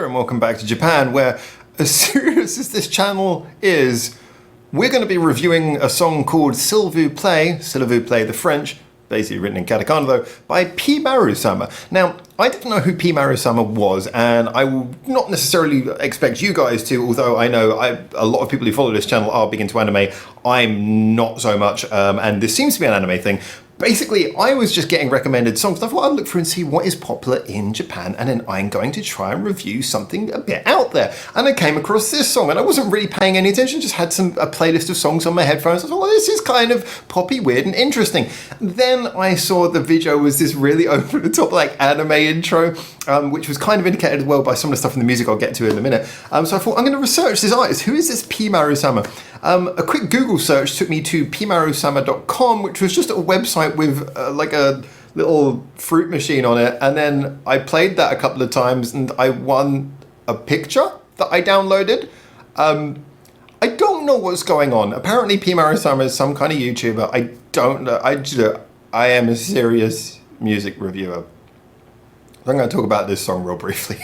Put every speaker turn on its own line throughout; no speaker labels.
there and welcome back to Japan, where as serious as this channel is, we're going to be reviewing a song called S'il vous plaît, the French, basically written in katakana though, by P. Maru-sama. Now, I didn't know who P. Maru-sama was, and I will not necessarily expect you guys to, although I know a lot of people who follow this channel are big into anime. I'm not so much, and this seems to be an anime thing. Basically, I was just getting recommended songs. I thought I'd look through and see what is popular in Japan, and then I'm going to try and review something a bit out there. And I came across this song, and I wasn't really paying any attention, just had a playlist of songs on my headphones. I thought, well, this is kind of poppy, weird, and interesting. Then I saw the video was this really over-the-top, like, anime intro, which was kind of indicated as well by some of the stuff in the music I'll get to in a minute. So I thought, I'm going to research this artist. Who is this P. Maru-sama? A quick Google search took me to pmarusama.com, which was just a website with like a little fruit machine on it, and then I played that a couple of times and I won a picture that I downloaded. I don't know what's going on. Apparently P. Maru-sama is some kind of YouTuber. I don't know. I am a serious music reviewer. I'm going to talk about this song real briefly.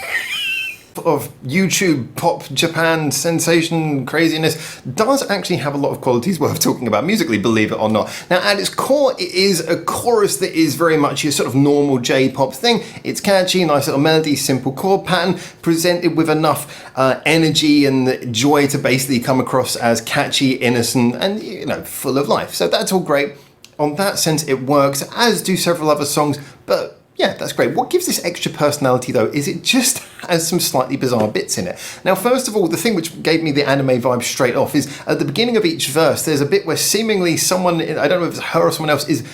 Of YouTube pop Japan sensation craziness does actually have a lot of qualities worth talking about musically, believe it or not. Now, at its core, it is a chorus that is very much your sort of normal J-pop thing. It's catchy, nice little melody, simple chord pattern, presented with enough energy and joy to basically come across as catchy, innocent, and, you know, full of life. So that's all great. On that sense, it works, as do several other songs, but yeah, that's great. What gives this extra personality, though, is it just has some slightly bizarre bits in it. Now, first of all, the thing which gave me the anime vibe straight off is at the beginning of each verse, there's a bit where seemingly someone, I don't know if it's her or someone else, is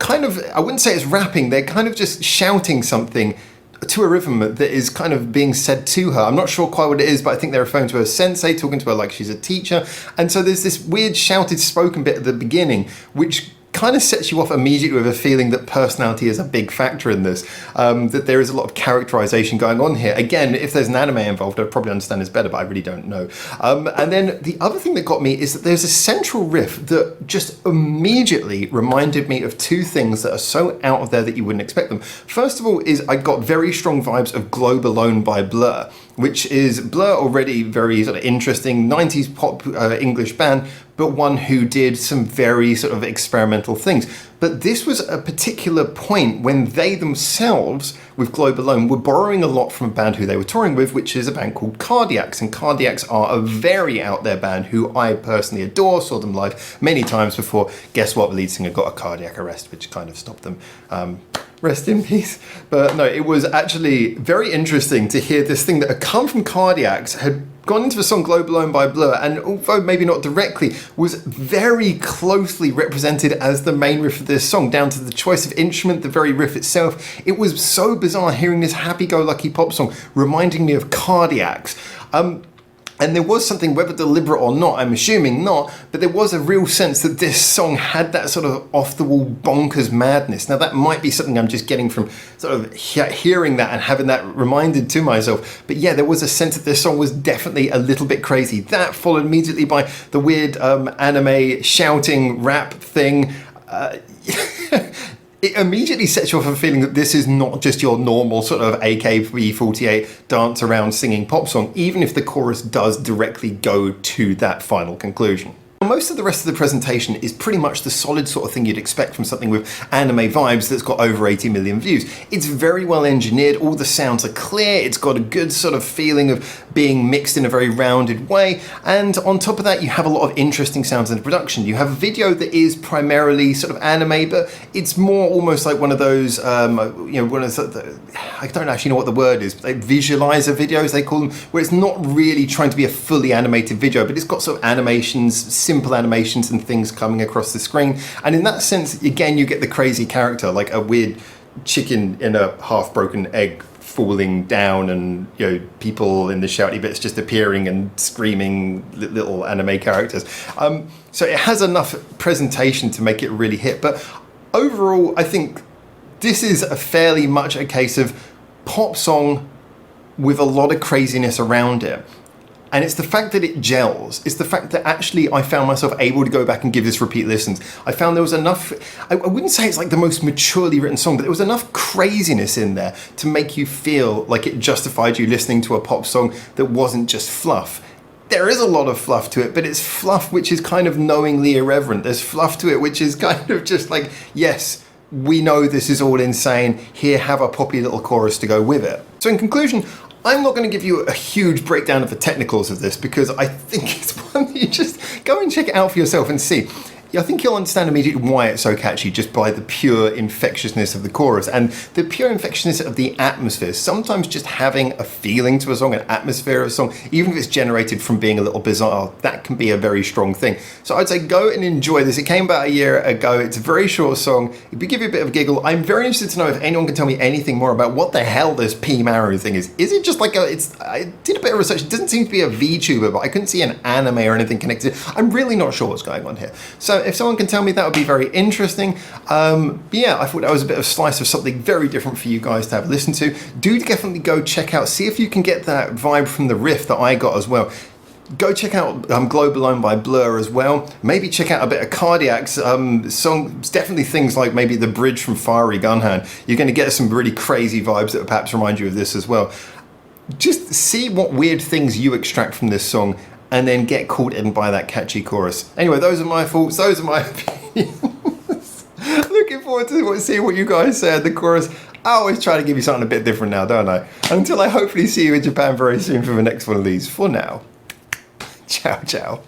kind of, I wouldn't say it's rapping, they're kind of just shouting something to a rhythm that is kind of being said to her. I'm not sure quite what it is, but I think they're referring to her sensei, talking to her like she's a teacher. And so there's this weird shouted spoken bit at the beginning, which kind of sets you off immediately with a feeling that personality is a big factor in this, that there is a lot of characterization going on here. Again, if there's an anime involved, I'd probably understand this better, but I really don't know. And then the other thing that got me is that there's a central riff that just immediately reminded me of two things that are so out of there that you wouldn't expect them. First of all is I got very strong vibes of Globe Alone by Blur, which is Blur, already very sort of interesting 90s pop English band, but one who did some very sort of experimental things. But this was a particular point when they themselves, with Globe Alone, were borrowing a lot from a band who they were touring with, which is a band called Cardiacs. And Cardiacs are a very out there band who I personally adore, saw them live many times before. Guess what? The lead singer got a cardiac arrest, which kind of stopped them. Rest in peace. But no, it was actually very interesting to hear this thing that had come from Cardiacs, had gone into the song Globe Alone by Blur, and although maybe not directly, was very closely represented as the main riff of this song, down to the choice of instrument, the very riff itself. It was so bizarre hearing this happy-go-lucky pop song reminding me of Cardiacs. And there was something, whether deliberate or not, I'm assuming not, but there was a real sense that this song had that sort of off-the-wall bonkers madness. Now, that might be something I'm just getting from sort of hearing that and having that reminded to myself. But yeah, there was a sense that this song was definitely a little bit crazy. That followed immediately by the weird anime shouting rap thing. It immediately sets you off a feeling that this is not just your normal sort of AKB48 dance around singing pop song, even if the chorus does directly go to that final conclusion. Most of the rest of the presentation is pretty much the solid sort of thing you'd expect from something with anime vibes that's got over 80 million views. It's very well engineered, all the sounds are clear, it's got a good sort of feeling of being mixed in a very rounded way, and on top of that you have a lot of interesting sounds in the production. You have a video that is primarily sort of anime, but it's more almost like one of those, one of the, I don't actually know what the word is, like visualizer videos they call them, where it's not really trying to be a fully animated video, but it's got sort of animations, simple animations and things coming across the screen. And in that sense, again, you get the crazy character, like a weird chicken in a half-broken egg falling down, and people in the shouty bits just appearing and screaming, little anime characters. So it has enough presentation to make it really hit. But overall, I think this is a fairly much a case of pop song with a lot of craziness around it. And it's the fact that it gels. It's the fact that actually I found myself able to go back and give this repeat listens. I found there was enough, I wouldn't say it's like the most maturely written song, but there was enough craziness in there to make you feel like it justified you listening to a pop song that wasn't just fluff. There is a lot of fluff to it, but it's fluff which is kind of knowingly irreverent. There's fluff to it which is kind of just like, yes, we know this is all insane. Here, have a poppy little chorus to go with it. So in conclusion, I'm not going to give you a huge breakdown of the technicals of this because I think it's one that you just go and check it out for yourself and see. I think you'll understand immediately why it's so catchy just by the pure infectiousness of the chorus and the pure infectiousness of the atmosphere. Sometimes just having a feeling to a song, an atmosphere of a song, even if it's generated from being a little bizarre, that can be a very strong thing. So I'd say go and enjoy this. It came about a year ago. It's a very short song. It would give you a bit of a giggle. I'm very interested to know if anyone can tell me anything more about what the hell this P Maru thing is. Is it just like I did a bit of research. It doesn't seem to be a VTuber, but I couldn't see an anime or anything connected. I'm really not sure what's going on here. So if someone can tell me, that would be very interesting. Yeah, I thought that was a bit of a slice of something very different for you guys to have a listen to. Do definitely go check out, see if you can get that vibe from the riff that I got as well. Go check out Glow Blown by Blur as well. Maybe check out a bit of Cardiac's songs, definitely things like maybe the bridge from Fiery Gunhand. You're going to get some really crazy vibes that perhaps remind you of this as well. Just see what weird things you extract from this song and then get caught in by that catchy chorus. Anyway, those are my thoughts, those are my opinions. Looking forward to seeing what you guys say at the chorus. I always try to give you something a bit different now, don't I? Until I hopefully see you in Japan very soon for the next one of these. For now, ciao, ciao.